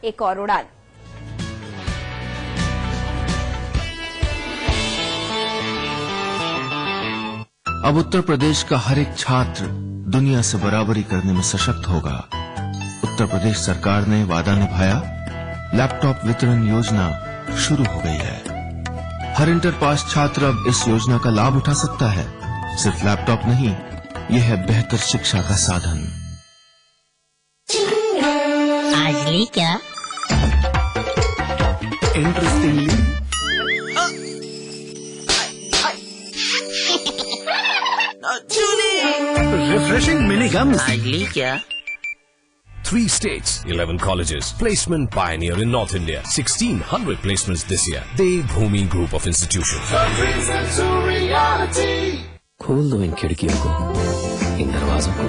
एक और उड़ान। अब उत्तर प्रदेश का हर एक छात्र दुनिया से बराबरी करने में सशक्त होगा। उत्तर प्रदेश सरकार ने वादा निभाया, लैपटॉप वितरण योजना शुरू हो गई है। हर इंटर पास छात्र अब इस योजना का लाभ उठा सकता है। सिर्फ लैपटॉप नहीं, यह है बेहतर शिक्षा का साधन। आज ली क्या? Interestingly refreshing mini gums. आज ली क्या? 3 states, 11 colleges. Placement pioneer in North India. 1,600 placements this year. Devbhoomi Group of Institutions. खोल दो इन खिड़कियों को, इन दरवाजों को,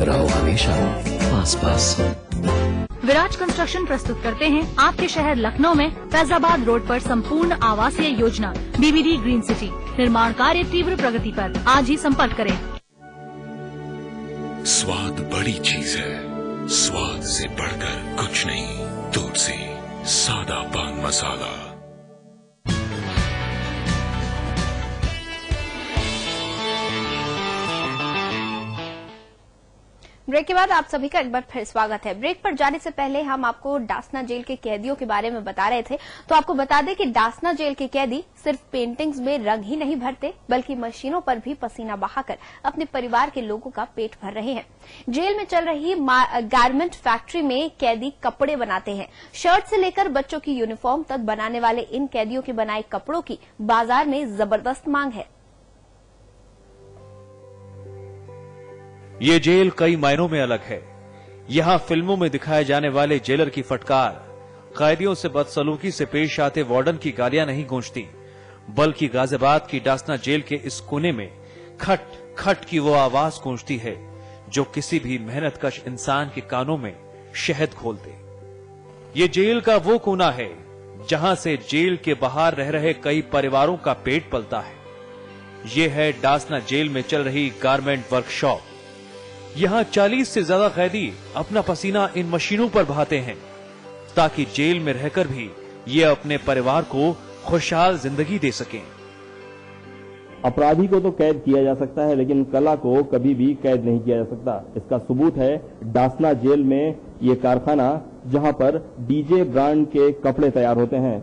रहो हमेशा पास पास। विराज कंस्ट्रक्शन प्रस्तुत करते हैं आपके शहर लखनऊ में फैजाबाद रोड पर संपूर्ण आवासीय योजना बीबीडी ग्रीन सिटी। निर्माण कार्य तीव्र प्रगति पर। आज ही संपर्क करें। स्वाद बड़ी चीज है, स्वाद से बढ़कर कुछ नहीं। दूध से सादा पान मसाला। ब्रेक के बाद आप सभी का एक बार फिर स्वागत है। ब्रेक पर जाने से पहले हम आपको डासना जेल के कैदियों के बारे में बता रहे थे, तो आपको बता दें कि डासना जेल के कैदी सिर्फ पेंटिंग्स में रंग ही नहीं भरते, बल्कि मशीनों पर भी पसीना बहाकर अपने परिवार के लोगों का पेट भर रहे हैं। जेल में चल रही गारमेंट फैक्ट्री में कैदी कपड़े बनाते हैं। शर्ट से लेकर बच्चों की यूनिफॉर्म तक बनाने वाले इन कैदियों के बनाए कपड़ों की बाजार में जबरदस्त मांग है। ये जेल कई मायनों में अलग है। यहाँ फिल्मों में दिखाए जाने वाले जेलर की फटकार, कैदियों से बदसलूकी से पेश आते वार्डन की गालियां नहीं गूंजती, बल्कि गाजियाबाद की डासना जेल के इस कोने में खट खट की वो आवाज गूंजती है जो किसी भी मेहनतकश इंसान के कानों में शहद घोल दे। ये जेल का वो कोना है जहां से जेल के बाहर रह रहे कई परिवारों का पेट पलता है। ये है डासना जेल में चल रही गारमेंट वर्कशॉप। यहाँ 40 से ज्यादा कैदी अपना पसीना इन मशीनों पर बहाते हैं ताकि जेल में रहकर भी ये अपने परिवार को खुशहाल जिंदगी दे सकें। अपराधी को तो कैद किया जा सकता है, लेकिन कला को कभी भी कैद नहीं किया जा सकता। इसका सबूत है डासना जेल में ये कारखाना जहां पर डीजे ब्रांड के कपड़े तैयार होते हैं।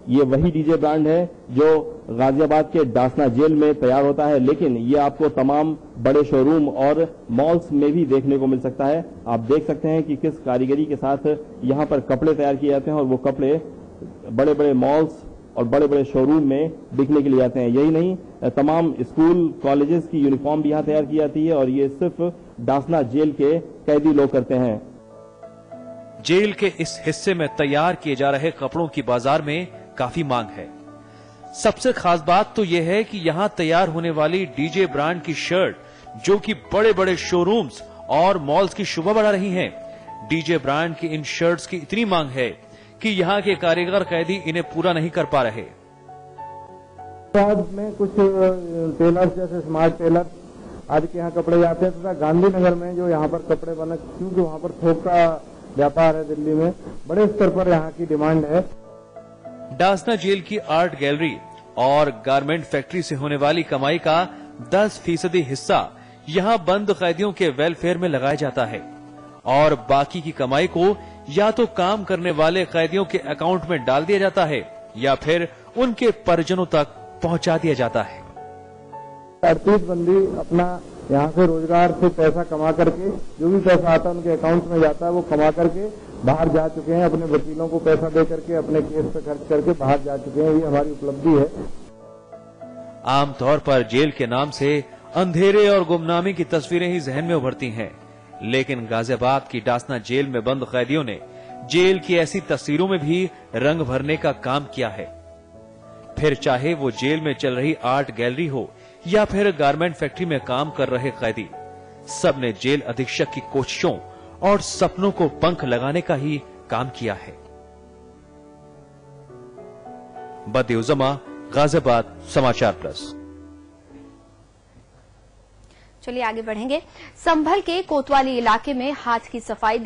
ये वही डीजे ब्रांड है जो गाजियाबाद के डासना जेल में तैयार होता है, लेकिन ये आपको तमाम बड़े शोरूम और मॉल्स में भी देखने को मिल सकता है। आप देख सकते हैं कि किस कारीगरी के साथ यहाँ पर कपड़े तैयार किए जाते हैं और वो कपड़े बड़े बड़े मॉल्स और बड़े बड़े शोरूम में बिकने के लिए जाते हैं। यही नहीं, तमाम स्कूल कॉलेजेस की यूनिफॉर्म भी यहाँ तैयार की जाती है और ये सिर्फ डासना जेल के कैदी लोग करते हैं। जेल के इस हिस्से में तैयार किए जा रहे कपड़ों की बाजार में काफी मांग है। सबसे खास बात तो यह है कि यहाँ तैयार होने वाली डीजे ब्रांड की शर्ट, जो कि बड़े बड़े शोरूम्स और मॉल्स की शोभा बढ़ा रही हैं, डीजे ब्रांड की इन शर्ट्स की इतनी मांग है कि यहाँ के कारीगर कैदी इन्हें पूरा नहीं कर पा रहे। में कुछ टेलर्स जैसे स्मार्ट टेलर आदि के यहाँ कपड़े जाते हैं तथा गांधीनगर में जो यहाँ पर कपड़े बने, क्योंकि वहाँ पर थोक का व्यापार है, दिल्ली में बड़े स्तर पर यहाँ की डिमांड है। डासना जेल की आर्ट गैलरी और गारमेंट फैक्ट्री से होने वाली कमाई का 10% हिस्सा यहाँ बंद कैदियों के वेलफेयर में लगाया जाता है और बाकी की कमाई को या तो काम करने वाले कैदियों के अकाउंट में डाल दिया जाता है या फिर उनके परिजनों तक पहुँचा दिया जाता है। तरतीब बंदी अपना यहाँ से रोजगार से पैसा कमा करके, जो भी पैसा आता है उनके अकाउंट में जाता है, वो कमा करके बाहर जा चुके हैं। अपने वकीलों को पैसा दे करके, अपने केस पे खर्च करके बाहर जा चुके हैं। ये हमारी उपलब्धि है। आमतौर पर जेल के नाम से अंधेरे और गुमनामी की तस्वीरें ही जहन में उभरती हैं, लेकिन गाजियाबाद की डासना जेल में बंद कैदियों ने जेल की ऐसी तस्वीरों में भी रंग भरने का काम किया है। फिर चाहे वो जेल में चल रही आर्ट गैलरी हो या फिर गारमेंट फैक्ट्री में काम कर रहे कैदी, सब ने जेल अधीक्षक की कोशिशों और सपनों को पंख लगाने का ही काम किया है। बदिउज़्ज़मा, गाजियाबाद, समाचार प्लस। चलिए आगे बढ़ेंगे। संभल के कोतवाली इलाके में हाथ की सफाई